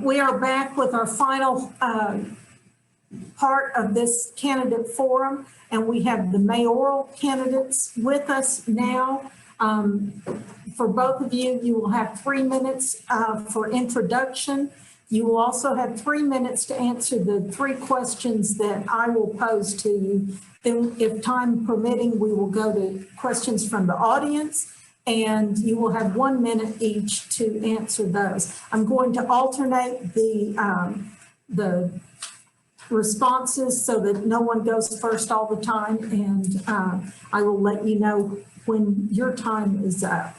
We are back with our final part of this candidate forum, and we have the mayoral candidates with us now. For both of you, you will have 3 minutes for introduction. You will also have 3 minutes to answer the 3 questions that I will pose to you. Then, if time permitting, we will go to questions from the audience, and you will have 1 minute each to answer those. I'm going to alternate the responses so that no one goes first all the time, and I will let you know when your time is up.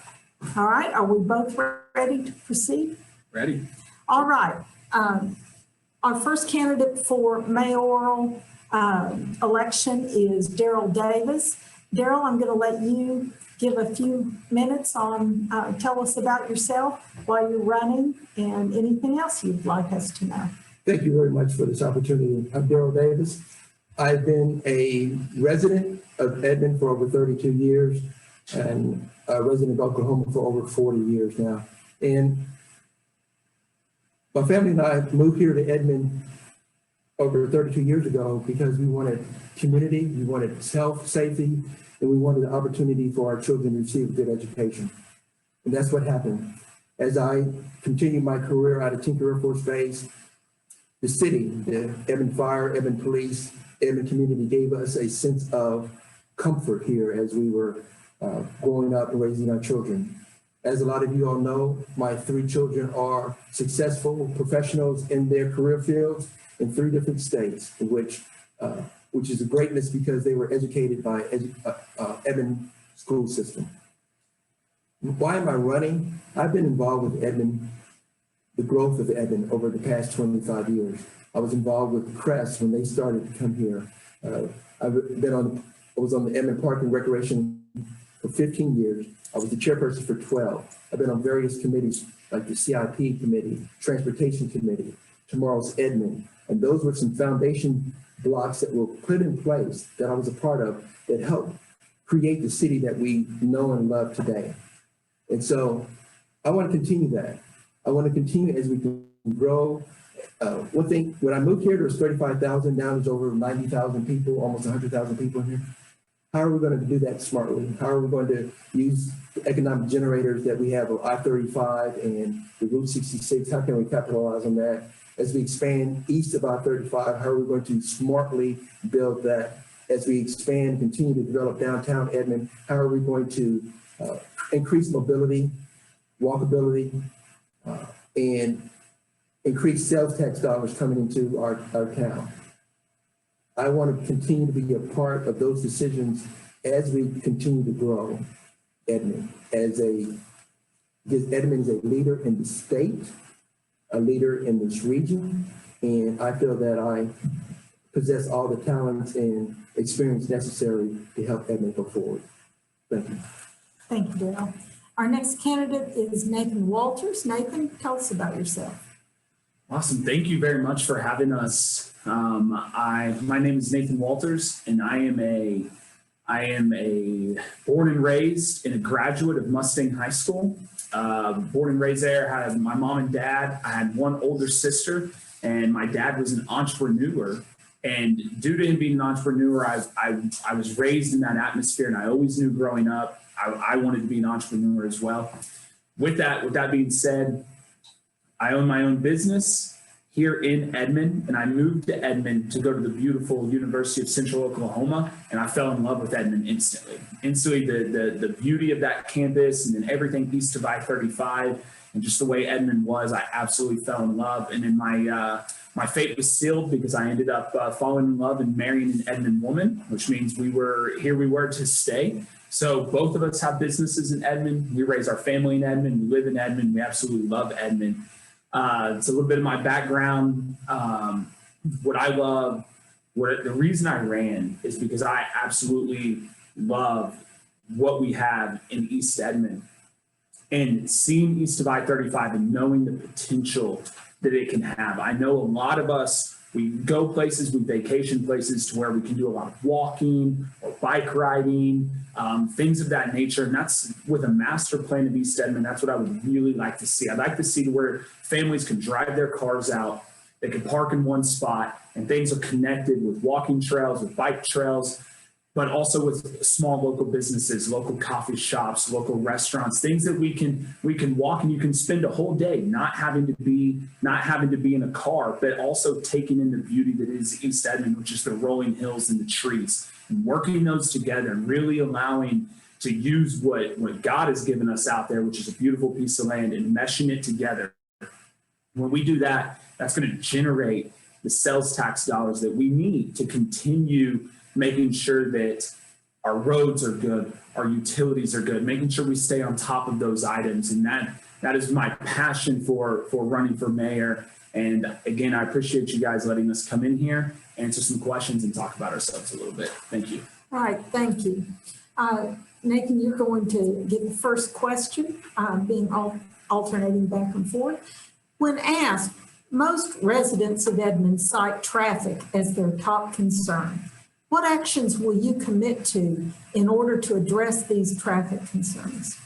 All right, are we both ready to proceed? Ready. All right. Our first candidate for mayoral election is Daryl Davis. Daryl, I'm going to let you give a few minutes on, tell us about yourself, why you're running, and anything else you'd like us to know. Thank you very much for this opportunity. I'm Daryl Davis. I've been a resident of Edmond for over 32 years and a resident of Oklahoma for over 40 years now. And my family and I moved here to Edmond over 32 years ago because we wanted community, we wanted health, safety, and we wanted the opportunity for our children to receive a good education. And that's what happened. As I continued my career out of Tinker Air Force Base, the city, the Edmond Fire, Edmond Police, Edmond community gave us a sense of comfort here as we were growing up and raising our children. As a lot of you all know, my 3 children are successful professionals in their career fields in 3 different states, which is a greatness because they were educated by Edmond school system. Why am I running? I've been involved with Edmond, the growth of Edmond over the past 25 years. I was involved with Crest when they started to come here. I was on the Edmond Park and Recreation for 15 years. I was the chairperson for 12. I've been on various committees like the CIP committee, Transportation Committee, Tomorrow's Edmond. And those were some foundation blocks that were put in place that I was a part of that helped create the city that we know and love today. And so I want to continue that. I want to continue as we can grow. One thing, when I moved here, there was 35,000, now there's over 90,000 people, almost 100,000 people in here. How are we going to do that smartly? How are we going to use the economic generators that we have of I-35 and the Route 66? How can we capitalize on that? As we expand east of I-35, how are we going to smartly build that? As we expand, continue to develop downtown Edmond, how are we going to increase mobility, walkability, and increase sales tax dollars coming into our town? I want to continue to be a part of those decisions as we continue to grow Edmond because Edmond is a leader in the state, a leader in this region, and I feel that I possess all the talents and experience necessary to help Edmond go forward. Thank you. Thank you, Daryl. Our next candidate is Nathan Walters. Nathan, tell us about yourself. Awesome. Thank you very much for having us. My name is Nathan Walters, and I am a born and raised and a graduate of Mustang High School. Born and raised there. I had my mom and dad. I had one older sister, and my dad was an entrepreneur. And due to him being an entrepreneur, I was raised in that atmosphere, and I always knew growing up I wanted to be an entrepreneur as well. With that being said, I own my own business here in Edmond, and I moved to Edmond to go to the beautiful University of Central Oklahoma, and I fell in love with Edmond instantly. The beauty of that campus and then everything east of I-35 and just the way Edmond was, I absolutely fell in love. And then my fate was sealed because I ended up falling in love and marrying an Edmond woman, which means we were to stay. So both of us have businesses in Edmond. We raise our family in Edmond. We live in Edmond. We absolutely love Edmond. It's a little bit of my background. What I love, the reason I ran is because I absolutely love what we have in East Edmond. And seeing east of I-35 and knowing the potential that it can have. I know a lot of us we go places, we vacation places to where we can do a lot of walking or bike riding, things of that nature. And that's with a master plan of East Edmond. That's what I would really like to see. I'd like to see to where families can drive their cars out, they can park in one spot, and things are connected with walking trails, with bike trails, but also with small local businesses, local coffee shops, local restaurants, things that we can walk, and you can spend a whole day not having to be in a car, but also taking in the beauty that is East Edmond, which is the rolling hills and the trees, and working those together and really allowing to use what God has given us out there, which is a beautiful piece of land, and meshing it together. When we do that, that's going to generate the sales tax dollars that we need to continue making sure that our roads are good, our utilities are good, making sure we stay on top of those items. And that is my passion for running for mayor. And again, I appreciate you guys letting us come in here, answer some questions, and talk about ourselves a little bit. Thank you. All right, thank you. Nathan, you're going to get the first question, being alternating back and forth. When asked, most residents of Edmond cite traffic as their top concern. What actions will you commit to in order to address these traffic concerns?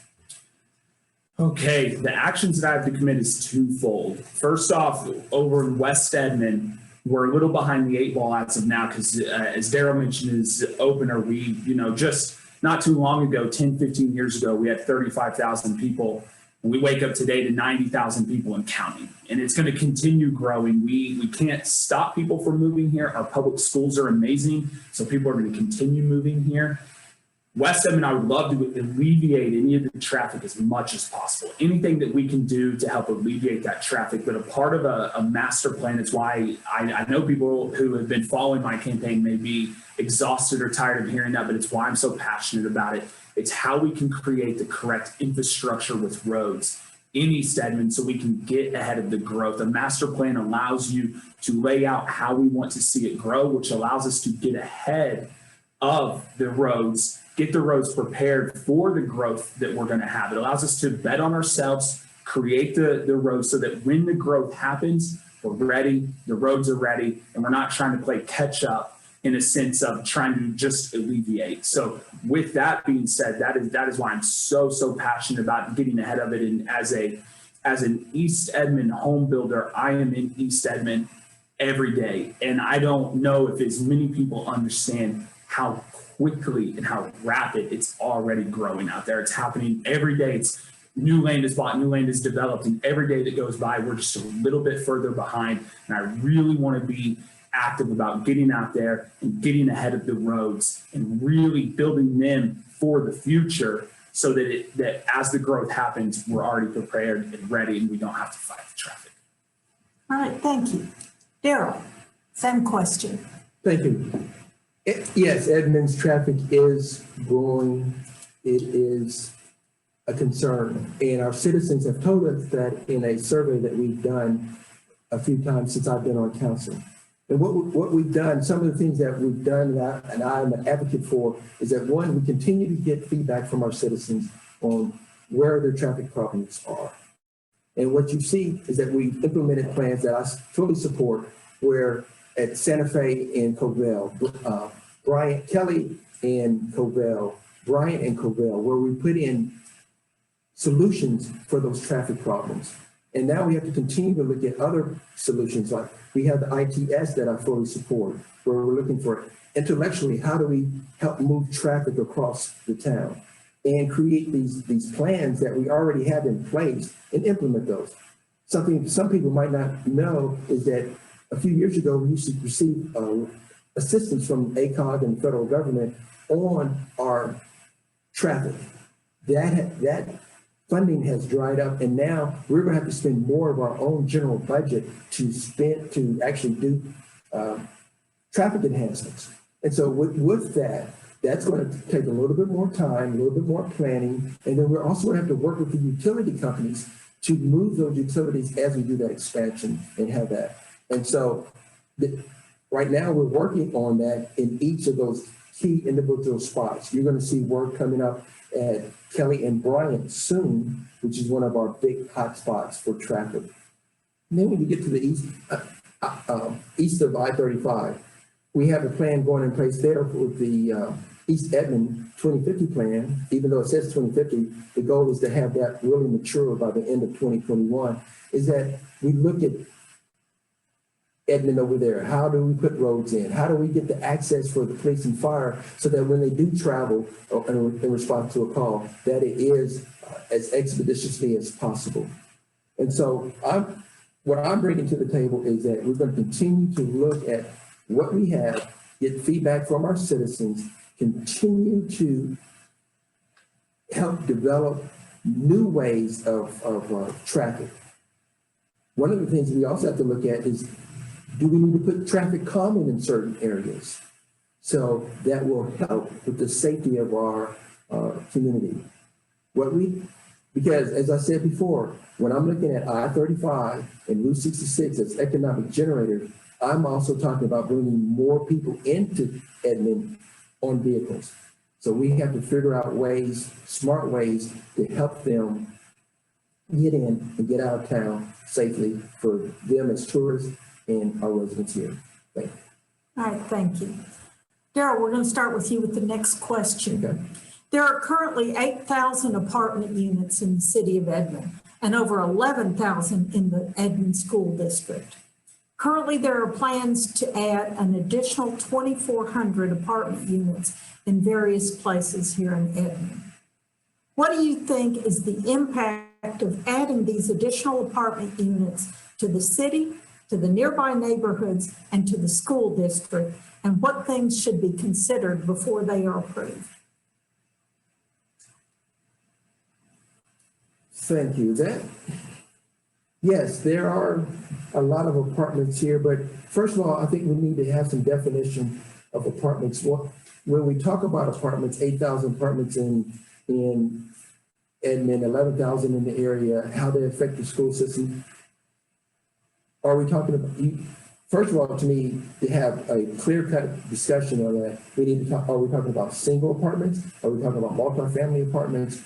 Okay, the actions that I have to commit is twofold. First off, over in West Edmond, we're a little behind the 8 ball as of now because as Daryl mentioned in his opener, we, just not too long ago, 10, 15 years ago, we had 35,000 people. And we wake up today to 90,000 people and counting. And it's going to continue growing. We can't stop people from moving here. Our public schools are amazing, so people are going to continue moving here. West Edmond, I would love to alleviate any of the traffic as much as possible. Anything that we can do to help alleviate that traffic, but a part of a master plan. It's why I know people who have been following my campaign may be exhausted or tired of hearing that, but it's why I'm so passionate about it. It's how we can create the correct infrastructure with roads in East Edmond so we can get ahead of the growth. A master plan allows you to lay out how we want to see it grow, which allows us to get ahead of the roads, get the roads prepared for the growth that we're going to have. It allows us to bet on ourselves, create the roads so that when the growth happens, we're ready, the roads are ready, and we're not trying to play catch up in a sense of trying to just alleviate. So with that being said, that is why I'm so passionate about getting ahead of it. And as an East Edmond home builder, I am in East Edmond every day. And I don't know if as many people understand how quickly and how rapid it's already growing out there. It's happening every day. It's new land is bought, new land is developed, and every day that goes by, we're just a little bit further behind. And I really want to be active about getting out there and getting ahead of the roads and really building them for the future so that as the growth happens, we're already prepared and ready and we don't have to fight the traffic. All right, thank you. Daryl, same question. Thank you. Yes, Edmond's traffic is growing. It is a concern. And our citizens have told us that in a survey that we've done a few times since I've been on council. And what we've done, some of the things that we've done that, and I'm an advocate for, is that one, we continue to get feedback from our citizens on where their traffic problems are. And what you see is that we implemented plans that I fully support, where at Santa Fe and Covell, Bryant Kelly and Covell, Bryant and Covell, where we put in solutions for those traffic problems. And now we have to continue to look at other solutions. Like we have the ITS that I fully support, where we're looking for intellectually, how do we help move traffic across the town and create these plans that we already have in place and implement those. Something some people might not know is that a few years ago, we used to receive assistance from ACOG and the federal government on our traffic. That funding has dried up, and now we're going to have to spend more of our own general budget to actually do traffic enhancements. And so with that, that's going to take a little bit more time, a little bit more planning, and then we're also going to have to work with the utility companies to move those utilities as we do that expansion and have that. And so right now we're working on that in each of those key individual spots. You're going to see work coming up at Kelly and Bryant soon, which is one of our big hot spots for traffic. And then when you get to the east, east of I-35. We have a plan going in place there with the East Edmond 2050 plan. Even though it says 2050, the goal is to have that really mature by the end of 2021, is that we look at Edmond over there. How do we put roads in? How do we get the access for the police and fire so that when they do travel in response to a call, that it is as expeditiously as possible? And so what I'm bringing to the table is that we're going to continue to look at what we have, get feedback from our citizens, continue to help develop new ways of traffic. One of the things we also have to look at is, do we need to put traffic calming in certain areas? So that will help with the safety of our community. Because as I said before, when I'm looking at I-35 and Route 66 as economic generators, I'm also talking about bringing more people into Edmond on vehicles. So we have to figure out ways, smart ways to help them get in and get out of town safely for them as tourists and our residents here. Thank you. All right, thank you. Daryl, we're going to start with you with the next question. Okay. There are currently 8,000 apartment units in the city of Edmond and over 11,000 in the Edmond School District. Currently, there are plans to add an additional 2,400 apartment units in various places here in Edmond. What do you think is the impact of adding these additional apartment units to the city, to the nearby neighborhoods, and to the school district, and what things should be considered before they are approved? Thank you. Yes, there are a lot of apartments here, but first of all, I think we need to have some definition of apartments. When we talk about apartments, 8,000 apartments in Edmond, 11,000 in the area, how they affect the school system. Are we talking about, first of all, to me, to have a clear-cut discussion on that, we need to talk, are we talking about single apartments? Are we talking about multifamily apartments?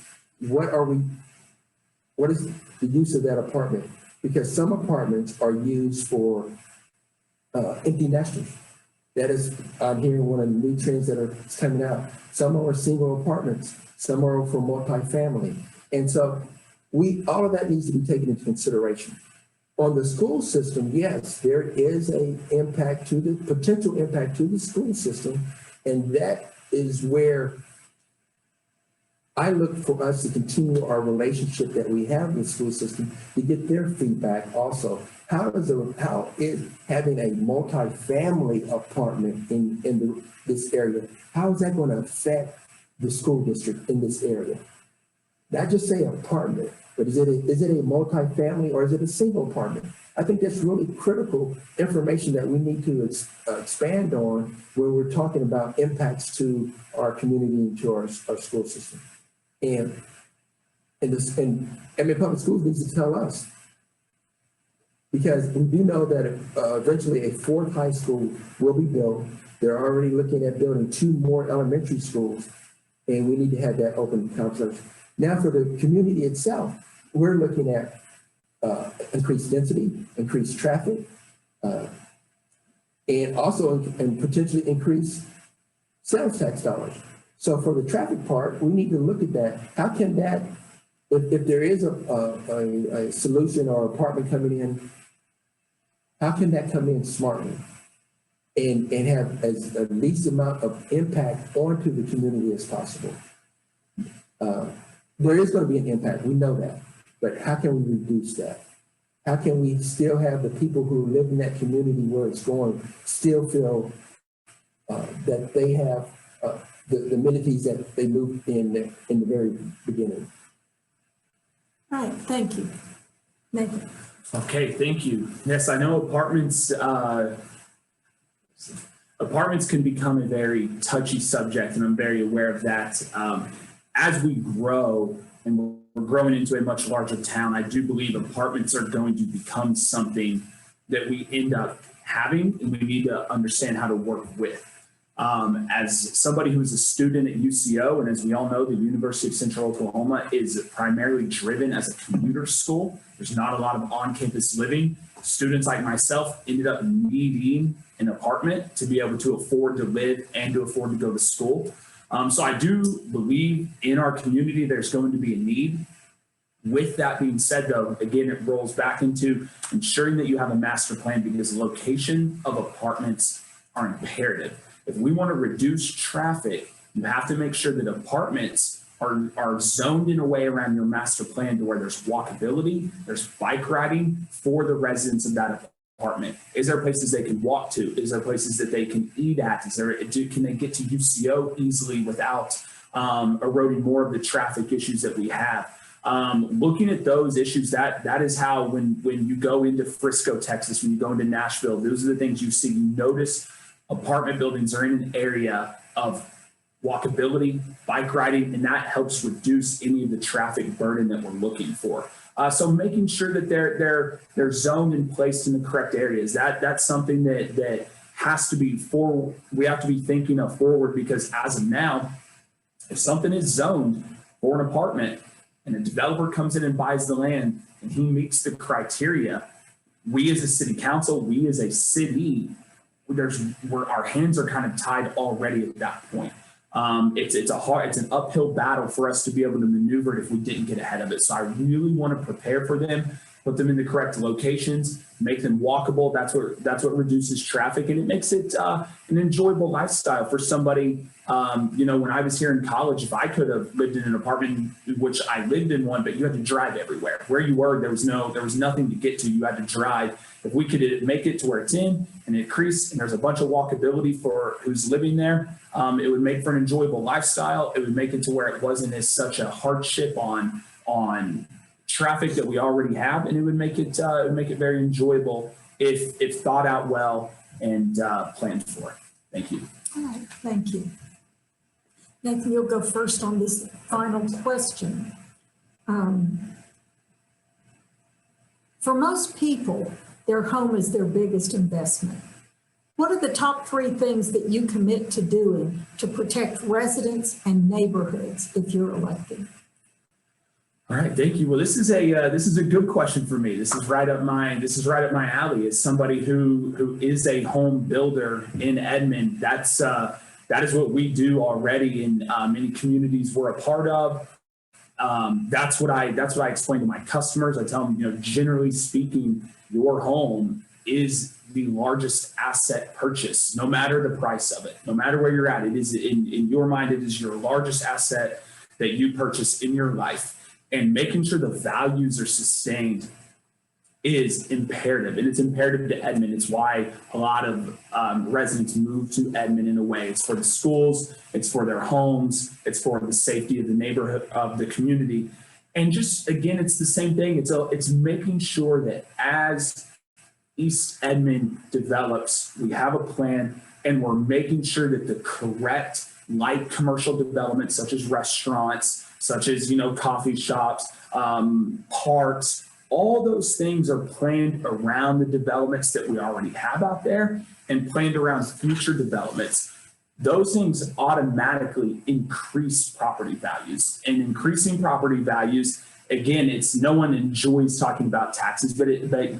What is the use of that apartment? Because some apartments are used for empty nesters. That is, I'm hearing one of the new trends that are coming out. Some are single apartments, some are for multifamily. And so all of that needs to be taken into consideration. On the school system, yes, there is a potential impact to the school system. And that is where I look for us to continue our relationship that we have with the school system to get their feedback also. How is having a multifamily apartment in this area, how is that going to affect the school district in this area? Not just say apartment, but is it a multifamily or is it a single apartment? I think that's really critical information that we need to expand on when we're talking about impacts to our community and to our school system. And public schools needs to tell us, because we do know that eventually a fourth high school will be built. They're already looking at building 2 more elementary schools, and we need to have that open conversation. Now for the community itself, we're looking at increased density, increased traffic, and also and potentially increased sales tax dollars. So for the traffic part, we need to look at that. How can that, if there is a solution or apartment coming in, how can that come in smartly and have as the least amount of impact onto the community as possible? There is going to be an impact, we know that, but how can we reduce that? How can we still have the people who live in that community where it's going still feel that they have the amenities that they moved in the very beginning? All right, thank you. Nathan. Okay, thank you. Yes, I know apartments can become a very touchy subject, and I'm very aware of that. As we grow and we're growing into a much larger town, I do believe apartments are going to become something that we end up having, and we need to understand how to work with. As somebody who's a student at UCO, and as we all know, the University of Central Oklahoma is primarily driven as a commuter school. There's not a lot of on-campus living. Students like myself ended up needing an apartment to be able to afford to live and to afford to go to school. So I do believe in our community there's going to be a need. With that being said, though, again, it rolls back into ensuring that you have a master plan, because the location of apartments are imperative. If we want to reduce traffic, you have to make sure that apartments are zoned in a way around your master plan to where there's walkability, there's bike riding for the residents of that apartment. Is there places they can walk to? Is there places that they can eat at? Can they get to UCO easily without eroding more of the traffic issues that we have? Looking at those issues, that is how when you go into Frisco, Texas, when you go into Nashville, those are the things you see. You notice apartment buildings are in an area of walkability, bike riding, and that helps reduce any of the traffic burden that we're looking for. So making sure that they're zoned and placed in the correct areas, that's something that has to be we have to be thinking of forward, because as of now, if something is zoned for an apartment and a developer comes in and buys the land and he meets the criteria, we as a city council, we as a city, where our hands are kind of tied already at that point. It's an uphill battle for us to be able to maneuver it if we didn't get ahead of it. So I really want to prepare for them, put them in the correct locations, make them walkable. That's what reduces traffic, and it makes it an enjoyable lifestyle for somebody. When I was here in college, if I could have lived in an apartment, which I lived in one, but you had to drive everywhere. Where you were, there was nothing to get to. You had to drive. If we could make it to where it's in and increase, and there's a bunch of walkability for who's living there, it would make for an enjoyable lifestyle. It would make it to where it wasn't as such a hardship on traffic that we already have, and it would make it very enjoyable if thought out well and planned for. Thank you. All right, thank you. Nathan, you'll go first on this final question. For most people, their home is their biggest investment. What are the top 3 things that you commit to doing to protect residents and neighborhoods if you're elected? All right, thank you. Well, this is a good question for me. This is right up my alley. As somebody who is a home builder in Edmond, that is what we do already in many communities we're a part of. That's what I explain to my customers. I tell them, generally speaking, your home is the largest asset purchase, no matter the price of it, no matter where you're at. It is in your mind, it is your largest asset that you purchase in your life. And making sure the values are sustained is imperative, and it's imperative to Edmond. It's why a lot of residents move to Edmond in a way. It's for the schools, it's for their homes, it's for the safety of the neighborhood, of the community. And just, again, it's the same thing. It's making sure that as East Edmond develops, we have a plan, and we're making sure that the correct light commercial development, such as restaurants, such as, coffee shops, parks, all those things are planned around the developments that we already have out there and planned around future developments. Those things automatically increase property values, and increasing property values, again, no one enjoys talking about taxes, but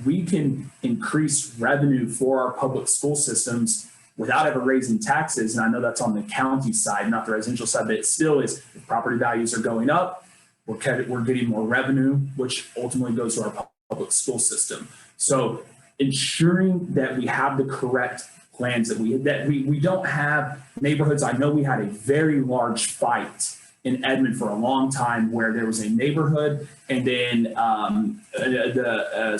we can increase revenue for our public school systems without ever raising taxes. And I know that's on the county side, not the residential side, but it still is. If property values are going up, we're getting more revenue, which ultimately goes to our public school system. So ensuring that we have the correct plans, that we don't have neighborhoods. I know we had a very large fight in Edmond for a long time where there was a neighborhood, and then a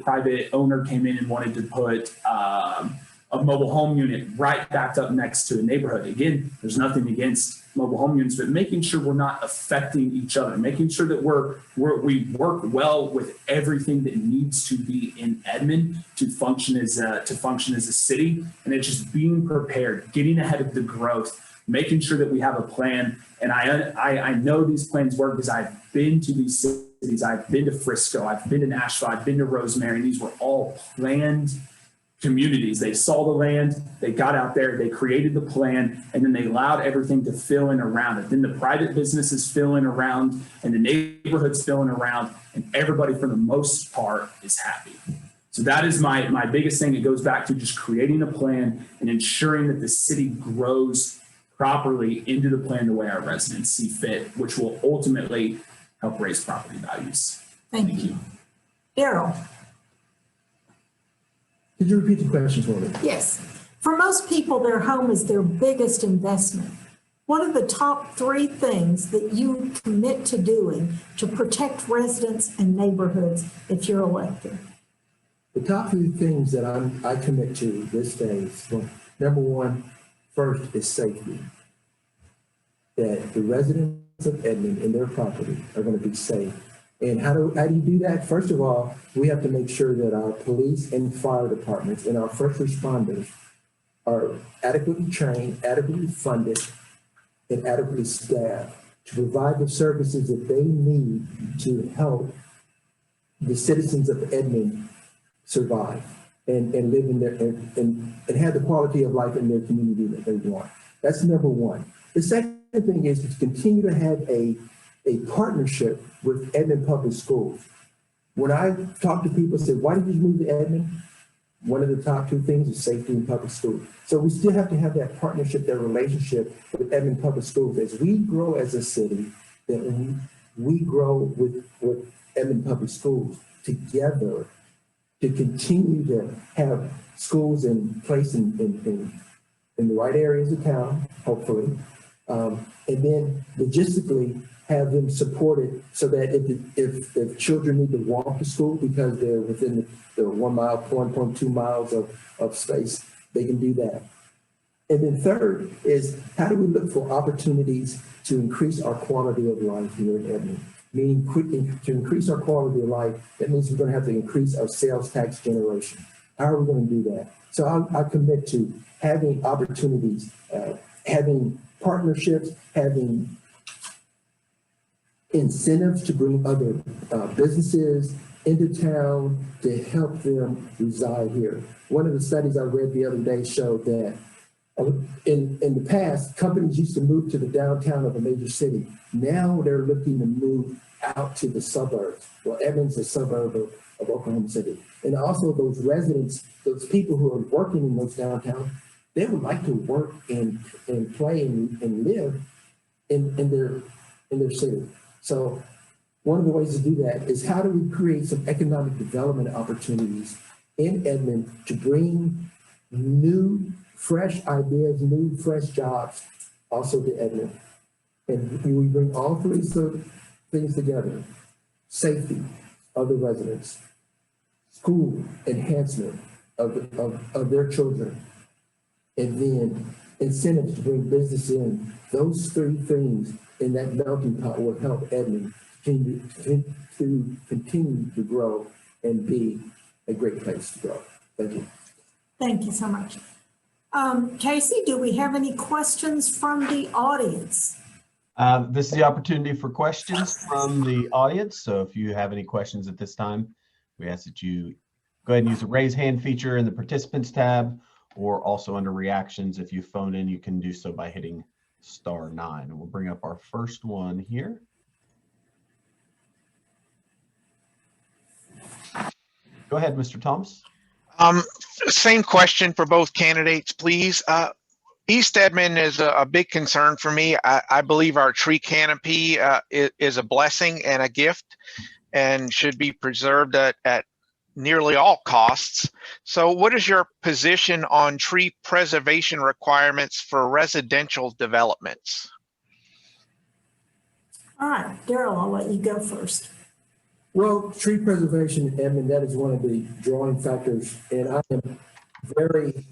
private owner came in and wanted to put a mobile home unit right backed up next to a neighborhood. Again, there's nothing against mobile home units, but making sure we're not affecting each other, making sure that we work well with everything that needs to be in Edmond to function as a city, and it's just being prepared, getting ahead of the growth, making sure that we have a plan. And I know these plans work because I've been to these cities. I've been to Frisco, I've been to Nashville, I've been to Rosemary, and these were all planned communities. They saw the land, they got out there, they created the plan, and then they allowed everything to fill in around it. Then the private businesses fill in around, and the neighborhoods fill in around, and everybody for the most part is happy. So that is my biggest thing. It goes back to just creating a plan and ensuring that the city grows properly into the plan the way our residents see fit, which will ultimately help raise property values. Thank you. Daryl. Could you repeat the question for me? Yes. For most people, their home is their biggest investment. What are the top 3 things that you commit to doing to protect residents and neighborhoods if you're elected? The top 3 things that I commit to this day is, well, number one, first is safety. That the residents of Edmond and their property are going to be safe. And how do you do that? First of all, we have to make sure that our police and fire departments and our first responders are adequately trained, adequately funded, and adequately staffed to provide the services that they need to help the citizens of Edmond survive and live in their and have the quality of life in their community that they want. That's number one. The second thing is to continue to have a partnership with Edmond Public Schools. When I talk to people and say, why did you move to Edmond? One of the top 2 things is safety in public schools. So we still have to have that partnership, that relationship with Edmond Public Schools. As we grow as a city, that we grow with Edmond Public Schools together to continue to have schools in place in the right areas of town, hopefully. And then logistically have them supported so that if children need to walk to school because they're within the 1 mile, 1.2 miles of space, they can do that. And then third is how do we look for opportunities to increase our quality of life here in Edmond? Meaning to increase our quality of life, that means we're going to have to increase our sales tax generation. How are we going to do that? So I commit to having opportunities, having partnerships, having incentives to bring other businesses into town to help them reside here. One of the studies I read the other day showed that in the past, companies used to move to the downtown of a major city. Now they're looking to move out to the suburbs. Well, Edmond's a suburb of Oklahoma City. And also those residents, those people who are working in those downtown, they would like to work and play and live in their city. So one of the ways to do that is how do we create some economic development opportunities in Edmond to bring new, fresh ideas, new, fresh jobs also to Edmond. And we bring all 3 things together: safety of the residents, school enhancement of their children, and then incentives to bring business in. Those 3 things in that melting pot will help Edmond to continue to grow and be a great place to grow. Thank you. Thank you so much. Casey, do we have any questions from the audience? This is the opportunity for questions from the audience. So if you have any questions at this time, we ask that you go ahead and use the raise hand feature in the participants tab, or also under reactions. If you phone in, you can do so by hitting *9. And we'll bring up our first one here. Go ahead, Mr. Thomas. Same question for both candidates, please. East Edmond is a big concern for me. I believe our tree canopy is a blessing and a gift and should be preserved at nearly all costs. So what is your position on tree preservation requirements for residential developments? All right, Daryl, I'll let you go first. Well, tree preservation in Edmond, that is one of the drawing factors, and I am very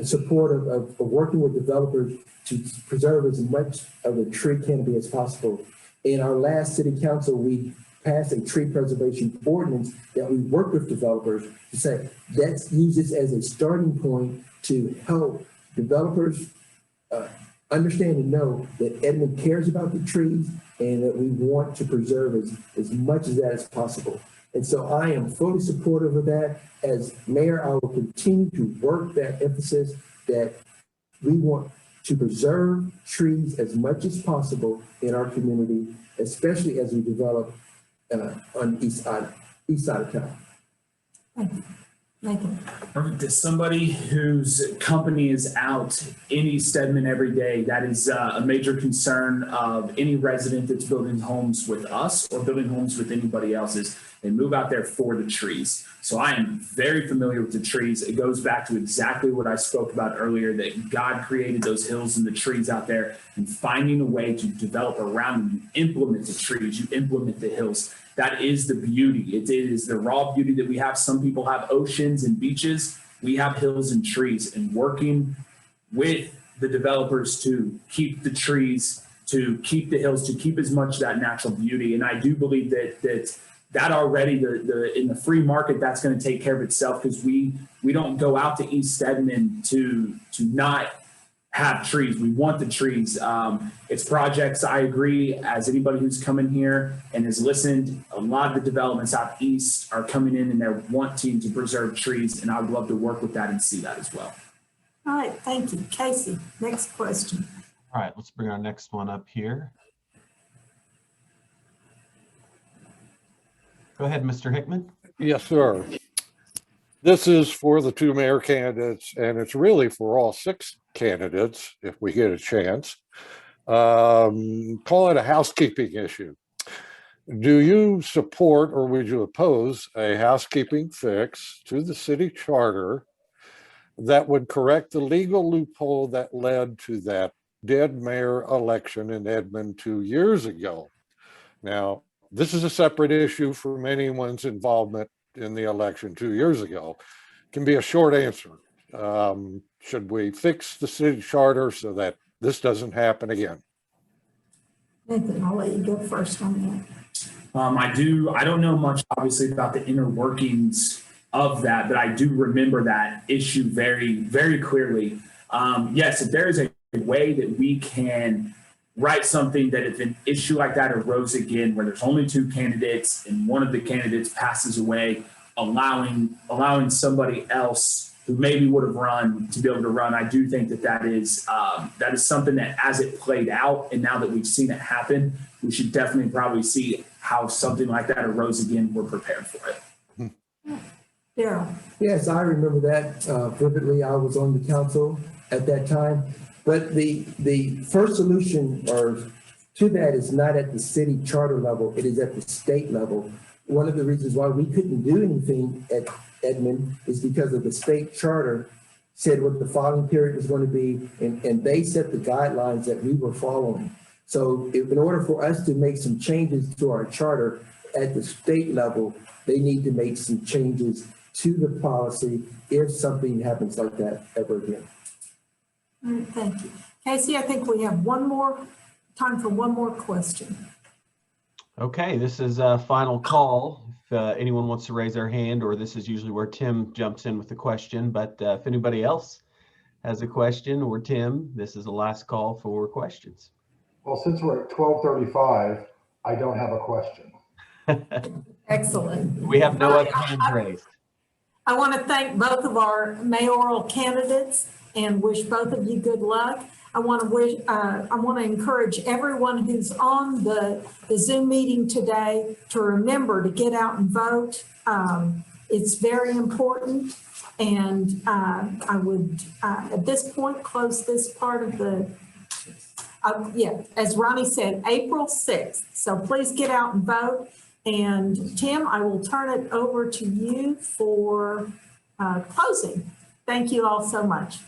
supportive of working with developers to preserve as much of the tree canopy as possible. In our last city council, we passed a tree preservation ordinance that we work with developers to say, let's use this as a starting point to help developers understand and know that Edmond cares about the trees and that we want to preserve as much of that as possible. And so I am fully supportive of that. As mayor, I will continue to work that emphasis that we want to preserve trees as much as possible in our community, especially as we develop on the east side of town. Thank you. Nathan. Perfect. As somebody whose company is out in East Edmond every day, that is a major concern of any resident that's building homes with us or building homes with anybody else's. They move out there for the trees. So I am very familiar with the trees. It goes back to exactly what I spoke about earlier, that God created those hills and the trees out there, and finding a way to develop around them. You implement the trees, you implement the hills. That is the beauty. It is the raw beauty that we have. Some people have oceans and beaches. We have hills and trees, and working with the developers to keep the trees, to keep the hills, to keep as much of that natural beauty. And I do believe that already in the free market, that's going to take care of itself, because we don't go out to East Edmond to not have trees. We want the trees. It's projects. I agree. As anybody who's come in here and has listened, a lot of the developments out east are coming in and they're wanting to preserve trees, and I would love to work with that and see that as well. All right, thank you. Casey, next question. All right, let's bring our next one up here. Go ahead, Mr. Hickman. Yes, sir. This is for the two mayor candidates, and it's really for all 6 candidates if we get a chance. Call it a housekeeping issue. Do you support, or would you oppose, a housekeeping fix to the city charter that would correct the legal loophole that led to that dead mayor election in Edmond 2 years ago? Now, this is a separate issue from anyone's involvement in the election 2 years ago. Can be a short answer. Should we fix the city charter so that this doesn't happen again? Nathan, I'll let you go first on that. I don't know much obviously about the inner workings of that, but I do remember that issue very, very clearly. Yes, if there is a way that we can write something that if an issue like that arose again, where there's only 2 candidates and one of the candidates passes away, allowing somebody else who maybe would have run to be able to run, I do think that is something that, as it played out and now that we've seen it happen, we should definitely probably see how something like that arose again. We're prepared for it. Daryl. Yes, I remember that vividly. I was on the council at that time. But the first solution to that is not at the city charter level, it is at the state level. One of the reasons why we couldn't do anything at Edmond is because of the state charter said what the filing period was going to be, and they set the guidelines that we were following. So in order for us to make some changes to our charter at the state level, they need to make some changes to the policy if something happens like that ever again. All right, thank you. Casey, I think we have time for one more question. Okay, this is a final call. If anyone wants to raise their hand, or this is usually where Tim jumps in with the question, but if anybody else has a question, or Tim, this is the last call for questions. Well, since we're at 12:35, I don't have a question. Excellent. We have no other hands raised. I want to thank both of our mayoral candidates and wish both of you good luck. I want to encourage everyone who's on the Zoom meeting today to remember to get out and vote. It's very important. And I would, at this point, close this part of the, as Ronnie said, April 6th. So please get out and vote. And Tim, I will turn it over to you for closing. Thank you all so much.